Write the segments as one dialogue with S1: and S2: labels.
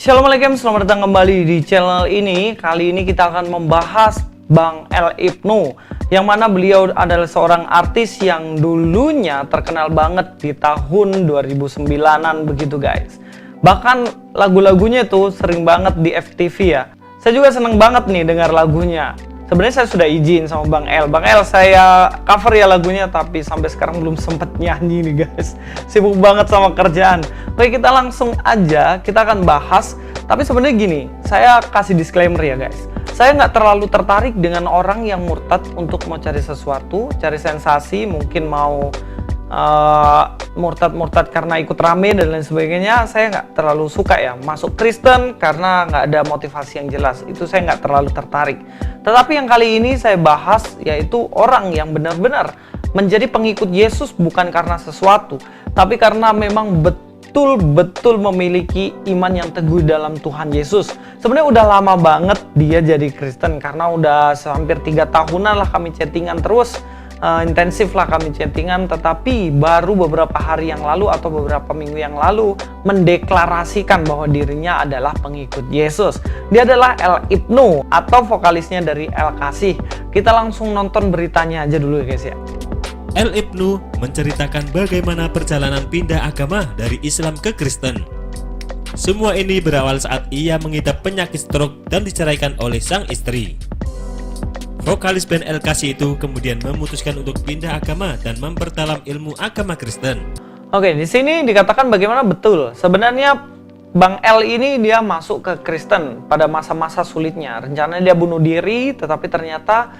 S1: Assalamualaikum, selamat datang kembali di channel ini. Kali ini kita akan membahas Bang El Ibnu, yang mana beliau adalah seorang artis yang dulunya terkenal banget di tahun 2009-an begitu guys. Bahkan lagu-lagunya tuh sering banget di FTV ya. Saya juga seneng banget nih dengar lagunya. Sebenarnya saya sudah izin sama Bang El. Bang El, saya cover ya lagunya, tapi sampai sekarang belum sempet nyanyi nih guys. Sibuk banget sama kerjaan. Oke, kita langsung aja, kita akan bahas. Tapi sebenarnya gini, saya kasih disclaimer ya guys. Saya nggak terlalu tertarik dengan orang yang murtad untuk mau cari sesuatu, cari sensasi, mungkin mau murtad karena ikut rame dan lain sebagainya. Saya nggak terlalu suka ya masuk Kristen karena nggak ada motivasi yang jelas. Itu saya nggak terlalu tertarik. Tetapi yang kali ini saya bahas yaitu orang yang benar-benar menjadi pengikut Yesus bukan karena sesuatu, tapi karena memang betul-betul memiliki iman yang teguh dalam Tuhan Yesus. Sebenarnya udah lama banget dia jadi Kristen, karena udah hampir 3 tahunan lah kami chattingan terus. Intensif lah kami chattingan, tetapi baru beberapa hari yang lalu atau beberapa minggu yang lalu mendeklarasikan bahwa dirinya adalah pengikut Yesus. Dia adalah El Ibnu atau vokalisnya dari El Kasih. Kita langsung nonton beritanya aja dulu ya guys ya.
S2: El Ibnu menceritakan bagaimana perjalanan pindah agama dari Islam ke Kristen. Semua ini berawal saat ia mengidap penyakit stroke dan diceraikan oleh sang istri. Vokalis band El Kasih itu kemudian memutuskan untuk pindah agama dan memperdalam ilmu agama Kristen.
S1: Oke, di sini dikatakan bagaimana betul. Sebenarnya Bang El ini dia masuk ke Kristen pada masa-masa sulitnya. Rencananya dia bunuh diri, tetapi ternyata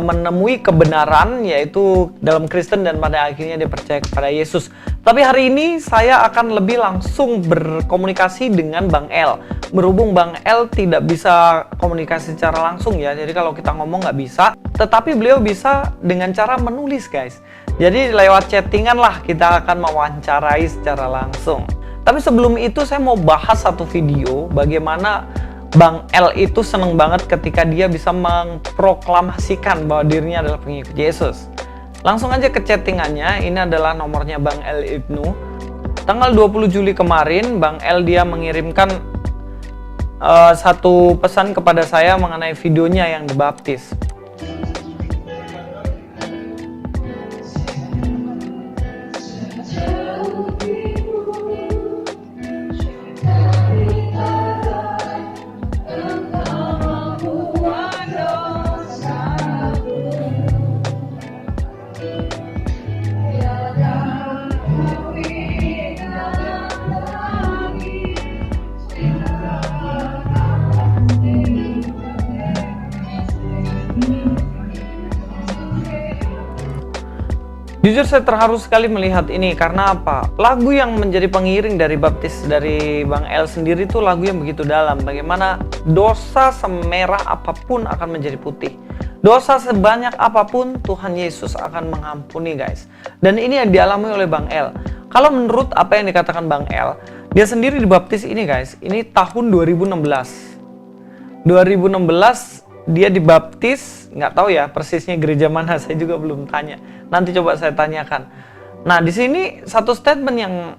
S1: menemui kebenaran yaitu dalam Kristen dan pada akhirnya dia percaya kepada Yesus. Tapi hari ini saya akan lebih langsung berkomunikasi dengan Bang El. Berhubung Bang El tidak bisa komunikasi secara langsung ya, jadi kalau kita ngomong nggak bisa. Tetapi beliau bisa dengan cara menulis guys. Jadi lewat chattingan lah kita akan mewawancarai secara langsung. Tapi sebelum itu saya mau bahas satu video bagaimana Bang El itu seneng banget ketika dia bisa memproklamasikan bahwa dirinya adalah pengikut Yesus. Langsung aja ke chattingannya, ini adalah nomornya Bang El Ibnu. Tanggal 20 Juli kemarin, Bang El dia mengirimkan satu pesan kepada saya mengenai videonya yang dibaptis. Jujur saya terharu sekali melihat ini, karena apa? Lagu yang menjadi pengiring dari baptis dari Bang El sendiri itu lagu yang begitu dalam. Bagaimana dosa semerah apapun akan menjadi putih. Dosa sebanyak apapun Tuhan Yesus akan mengampuni guys. Dan ini yang dialami oleh Bang El. Kalau menurut apa yang dikatakan Bang El, dia sendiri dibaptis ini guys, ini tahun 2016. 2016 dia dibaptis, nggak tahu ya persisnya gereja mana, saya juga belum tanya. Nanti coba saya tanyakan. Nah, di sini satu statement yang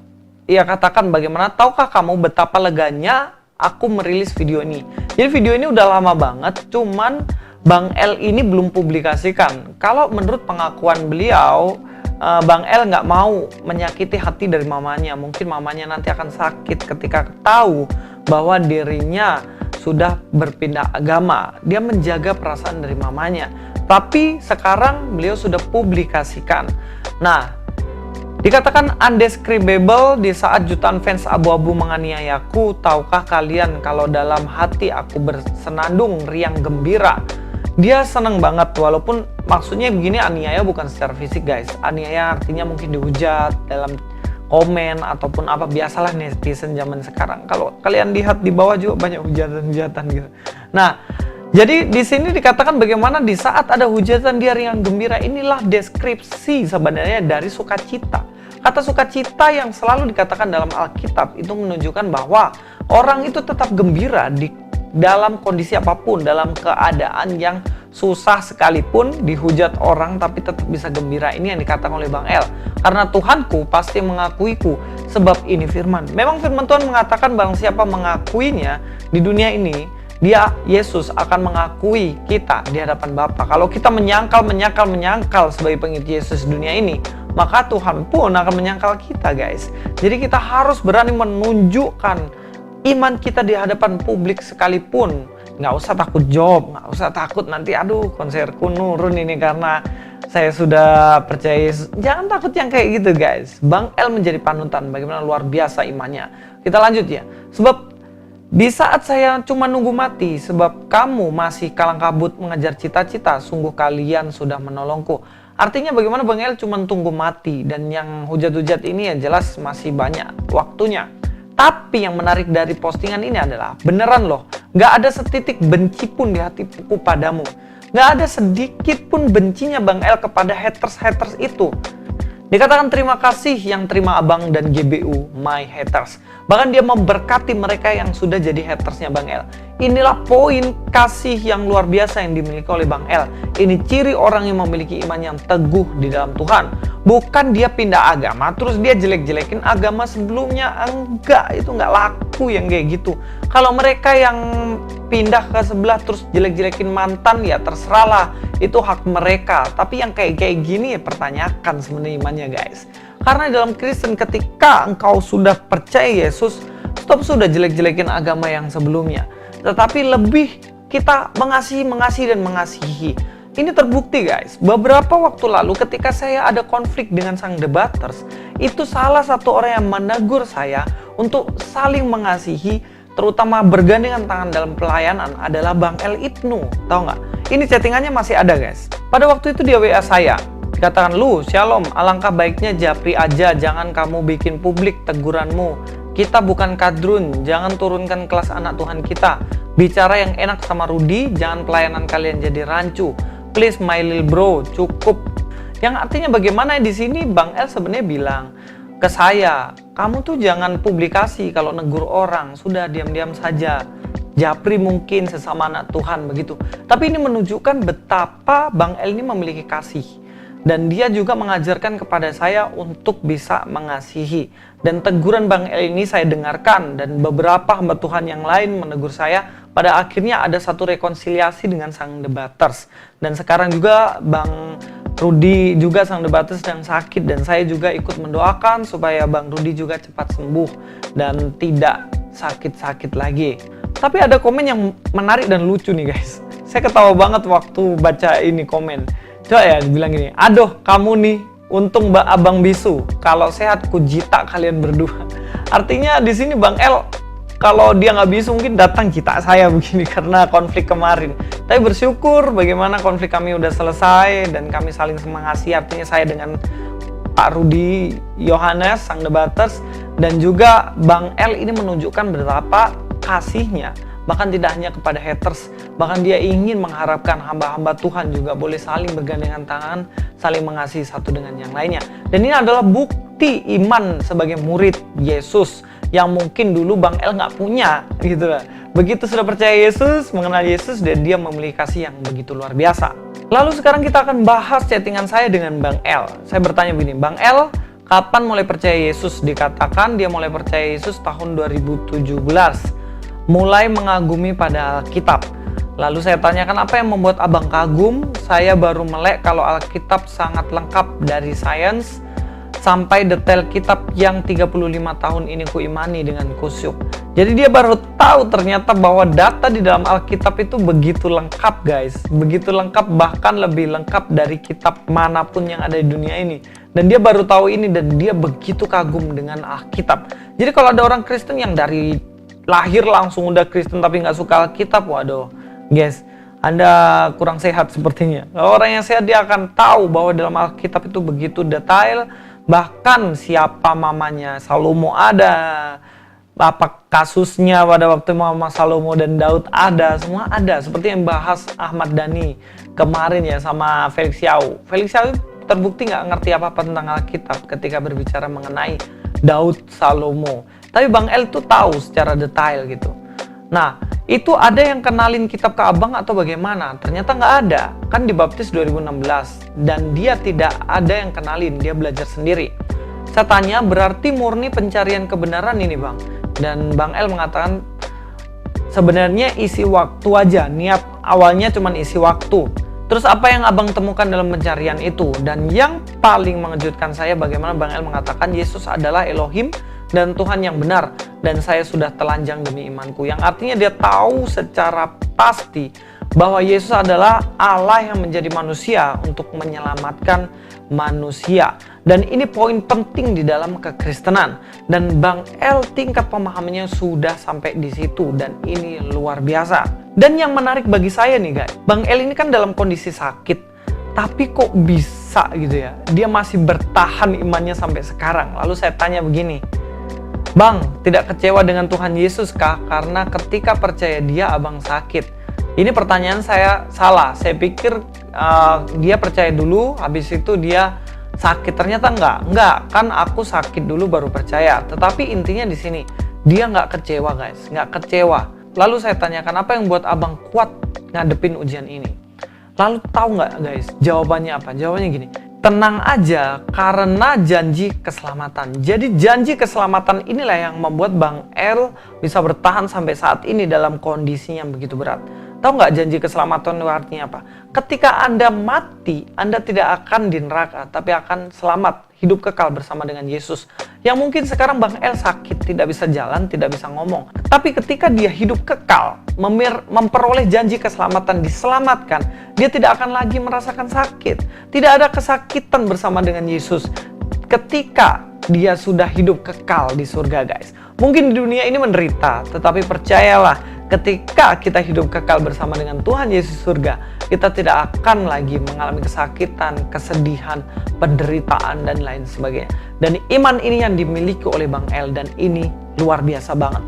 S1: ia katakan, bagaimana tahukah kamu betapa leganya aku merilis video ini. Jadi video ini udah lama banget, cuman Bang El ini belum publikasikan. Kalau menurut pengakuan beliau, Bang El nggak mau menyakiti hati dari mamanya. Mungkin mamanya nanti akan sakit ketika tahu bahwa dirinya sudah berpindah agama. Dia menjaga perasaan dari mamanya. Tapi sekarang beliau sudah publikasikan. Nah, dikatakan undescribable di saat jutaan fans abu-abu menganiayaku. Tahukah kalian kalau dalam hati aku bersenandung riang gembira. Dia seneng banget, walaupun maksudnya begini, aniaya bukan secara fisik guys. Aniaya artinya mungkin dihujat dalam komen ataupun apa, biasalah netizen zaman sekarang. Kalau kalian lihat di bawah juga banyak hujatan-hujatan gitu. Nah, jadi di sini dikatakan bagaimana di saat ada hujatan dia riang gembira. Inilah deskripsi sebenarnya dari sukacita. Kata sukacita yang selalu dikatakan dalam Alkitab itu menunjukkan bahwa orang itu tetap gembira di dalam kondisi apapun, dalam keadaan yang susah sekalipun, dihujat orang tapi tetap bisa gembira. Ini yang dikatakan oleh Bang El. Karena Tuhanku pasti mengakuiku sebab ini firman. Memang firman Tuhan mengatakan barang siapa mengakuinya di dunia ini, dia, Yesus, akan mengakui kita di hadapan Bapa. Kalau kita menyangkal sebagai pengikut Yesus di dunia ini, maka Tuhan pun akan menyangkal kita, guys. Jadi kita harus berani menunjukkan iman kita di hadapan publik sekalipun. Nggak usah takut job, nggak usah takut nanti aduh konserku nurun ini karena saya sudah percaya Yesus. Jangan takut yang kayak gitu, guys. Bang El menjadi panutan bagaimana luar biasa imannya. Kita lanjut ya. Sebab di saat saya cuma nunggu mati, sebab kamu masih kalang kabut mengejar cita-cita, sungguh kalian sudah menolongku. Artinya bagaimana Bang El cuma tunggu mati, dan yang hujat-hujat ini ya jelas masih banyak waktunya. Tapi yang menarik dari postingan ini adalah, beneran loh, gak ada setitik benci pun di hatiku padamu. Gak ada sedikit pun bencinya Bang El kepada haters-haters itu. Dikatakan terima kasih yang terima abang dan GBU, my haters. Bahkan dia memberkati mereka yang sudah jadi hatersnya Bang El. Inilah poin kasih yang luar biasa yang dimiliki oleh Bang El. Ini ciri orang yang memiliki iman yang teguh di dalam Tuhan. Bukan dia pindah agama, terus dia jelek-jelekin agama sebelumnya. Enggak, itu enggak laku yang kayak gitu. Kalau mereka yang pindah ke sebelah terus jelek-jelekin mantan, ya terserahlah. Itu hak mereka. Tapi yang kayak gini ya pertanyakan sebenarnya imannya, guys. Karena dalam Kristen ketika engkau sudah percaya Yesus, stop sudah jelek-jelekin agama yang sebelumnya. Tetapi lebih kita mengasihi dan mengasihi. Ini terbukti, guys. Beberapa waktu lalu ketika saya ada konflik dengan sang debaters, itu salah satu orang yang menegur saya untuk saling mengasihi, terutama bergandengan tangan dalam pelayanan adalah Bang El Ibnu. Tahu nggak? Ini chattingannya masih ada, guys. Pada waktu itu dia WA saya. Dikatakan, lu Shalom, alangkah baiknya japri aja, jangan kamu bikin publik teguranmu. Kita bukan kadrun, jangan turunkan kelas anak Tuhan kita. Bicara yang enak sama Rudy, jangan pelayanan kalian jadi rancu. Please my little bro, cukup. Yang artinya bagaimana di sini Bang El sebenarnya bilang ke saya, kamu tuh jangan publikasi kalau negur orang, sudah diam-diam saja. Japri mungkin sesama anak Tuhan begitu. Tapi ini menunjukkan betapa Bang El ini memiliki kasih. Dan dia juga mengajarkan kepada saya untuk bisa mengasihi. Dan teguran Bang El ini saya dengarkan. Dan beberapa hamba Tuhan yang lain menegur saya. Pada akhirnya ada satu rekonsiliasi dengan sang debaters. Dan sekarang juga Bang Rudy juga sang debaters sedang sakit. Dan saya juga ikut mendoakan supaya Bang Rudy juga cepat sembuh. Dan tidak sakit-sakit lagi. Tapi ada komen yang menarik dan lucu nih, guys. Saya ketawa banget waktu baca ini komen. Coba ya dibilang gini, aduh kamu nih untung Mbak Abang Bisu, kalau sehat kujita kalian berdua. Artinya di sini Bang El kalau dia nggak bisu mungkin datang jita saya begini karena konflik kemarin. Tapi bersyukur bagaimana konflik kami udah selesai dan kami saling mengasihi. Artinya saya dengan Pak Rudy Yohanes sang debaters dan juga Bang El ini menunjukkan betapa kasihnya. Bahkan tidak hanya kepada haters, bahkan dia ingin mengharapkan hamba-hamba Tuhan juga boleh saling bergandengan tangan, saling mengasihi satu dengan yang lainnya. Dan ini adalah bukti iman sebagai murid Yesus yang mungkin dulu Bang El nggak punya, gitu lah. Begitu sudah percaya Yesus, mengenal Yesus, dan dia memiliki kasih yang begitu luar biasa. Lalu sekarang kita akan bahas chattingan saya dengan Bang El. Saya bertanya begini, Bang El, kapan mulai percaya Yesus? Dikatakan dia mulai percaya Yesus tahun 2017. Mulai mengagumi pada Alkitab. Lalu saya tanyakan apa yang membuat abang kagum. Saya baru melek kalau Alkitab sangat lengkap dari sains sampai detail kitab yang 35 tahun ini kuimani dengan kusyuk. Jadi dia baru tahu ternyata bahwa data di dalam Alkitab itu begitu lengkap, guys. Begitu lengkap, bahkan lebih lengkap dari kitab manapun yang ada di dunia ini. Dan dia baru tahu ini dan dia begitu kagum dengan Alkitab. Jadi kalau ada orang Kristen yang dari lahir langsung udah Kristen tapi nggak suka Alkitab, waduh, guys, Anda kurang sehat sepertinya. Kalau orang yang sehat dia akan tahu bahwa dalam Alkitab itu begitu detail, bahkan siapa mamanya Salomo ada, apa kasusnya pada waktu Mama Salomo dan Daud ada, semua ada. Seperti yang bahas Ahmad Dhani kemarin ya sama Felix Yau. Felix Yau terbukti nggak ngerti apa-apa tentang Alkitab ketika berbicara mengenai Daud Salomo. Tapi Bang El tuh tahu secara detail gitu. Nah, itu ada yang kenalin kitab ke abang atau bagaimana? Ternyata nggak ada. Kan dibaptis 2016. Dan dia tidak ada yang kenalin, dia belajar sendiri. Saya tanya, berarti murni pencarian kebenaran ini Bang? Dan Bang El mengatakan, sebenarnya isi waktu aja, niat awalnya cuma isi waktu. Terus apa yang abang temukan dalam pencarian itu? Dan yang paling mengejutkan saya bagaimana Bang El mengatakan Yesus adalah Elohim dan Tuhan yang benar. Dan saya sudah telanjang demi imanku. Yang artinya dia tahu secara pasti bahwa Yesus adalah Allah yang menjadi manusia untuk menyelamatkan manusia. Dan ini poin penting di dalam kekristenan. Dan Bang El tingkat pemahamannya sudah sampai di situ. Dan ini luar biasa. Dan yang menarik bagi saya nih guys, Bang El ini kan dalam kondisi sakit, tapi kok bisa gitu ya, dia masih bertahan imannya sampai sekarang. Lalu saya tanya begini, Bang, tidak kecewa dengan Tuhan Yesus kah? Karena ketika percaya dia abang sakit. Ini pertanyaan saya salah, saya pikir dia percaya dulu, habis itu dia sakit. Ternyata enggak, kan aku sakit dulu baru percaya. Tetapi intinya di sini, dia nggak kecewa guys, nggak kecewa. Lalu saya tanyakan, apa yang buat abang kuat ngadepin ujian ini? Lalu tahu nggak guys, jawabannya apa? Jawabannya gini, tenang aja karena janji keselamatan. Jadi janji keselamatan inilah yang membuat Bang El bisa bertahan sampai saat ini dalam kondisi yang begitu berat. Tahu nggak janji keselamatan itu artinya apa? Ketika Anda mati, Anda tidak akan di neraka, tapi akan selamat, hidup kekal bersama dengan Yesus. Yang mungkin sekarang Bang El sakit, tidak bisa jalan, tidak bisa ngomong. Tapi ketika dia hidup kekal, memperoleh janji keselamatan, diselamatkan, dia tidak akan lagi merasakan sakit. Tidak ada kesakitan bersama dengan Yesus. Ketika dia sudah hidup kekal di surga guys. Mungkin di dunia ini menderita, tetapi percayalah, ketika kita hidup kekal bersama dengan Tuhan Yesus surga, kita tidak akan lagi mengalami kesakitan, kesedihan, penderitaan, dan lain sebagainya. Dan iman ini yang dimiliki oleh Bang El, dan ini luar biasa banget.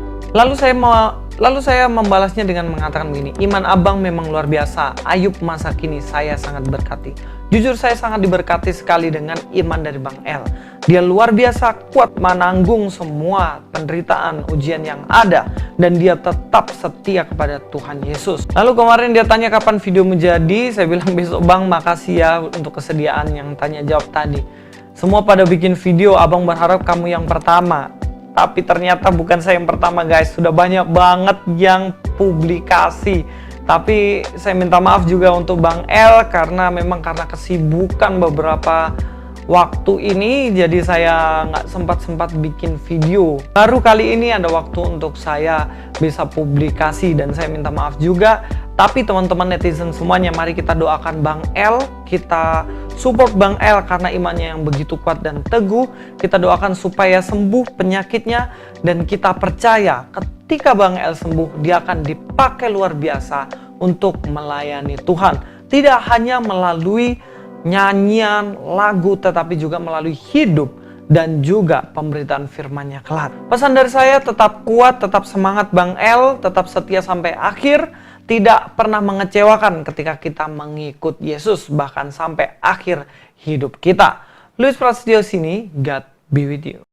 S1: Lalu saya membalasnya dengan mengatakan begini, iman abang memang luar biasa. Ayub masa kini saya sangat berkati. Jujur saya sangat diberkati sekali dengan iman dari Bang El. Dia luar biasa kuat menanggung semua penderitaan, ujian yang ada. Dan dia tetap setia kepada Tuhan Yesus. Lalu kemarin dia tanya kapan video menjadi. Saya bilang besok Bang, makasih ya untuk kesediaan yang tanya jawab tadi. Semua pada bikin video, abang berharap kamu yang pertama. Tapi ternyata bukan saya yang pertama guys. Sudah banyak banget yang publikasi. Tapi saya minta maaf juga untuk Bang El karena memang karena kesibukan beberapa waktu ini, jadi saya nggak sempat bikin video. Baru kali ini ada waktu untuk saya bisa publikasi dan saya minta maaf juga. Tapi teman-teman netizen semuanya, mari kita doakan Bang El, kita support Bang El karena imannya yang begitu kuat dan teguh. Kita doakan supaya sembuh penyakitnya dan kita percaya ketika Bang El sembuh, dia akan dipakai luar biasa untuk melayani Tuhan. Tidak hanya melalui nyanyian, lagu, tetapi juga melalui hidup dan juga pemberitaan firman-Nya kelak. Pesan dari saya, tetap kuat, tetap semangat Bang El, tetap setia sampai akhir, tidak pernah mengecewakan ketika kita mengikut Yesus, bahkan sampai akhir hidup kita. Luis Prasetyo sini, God be with you.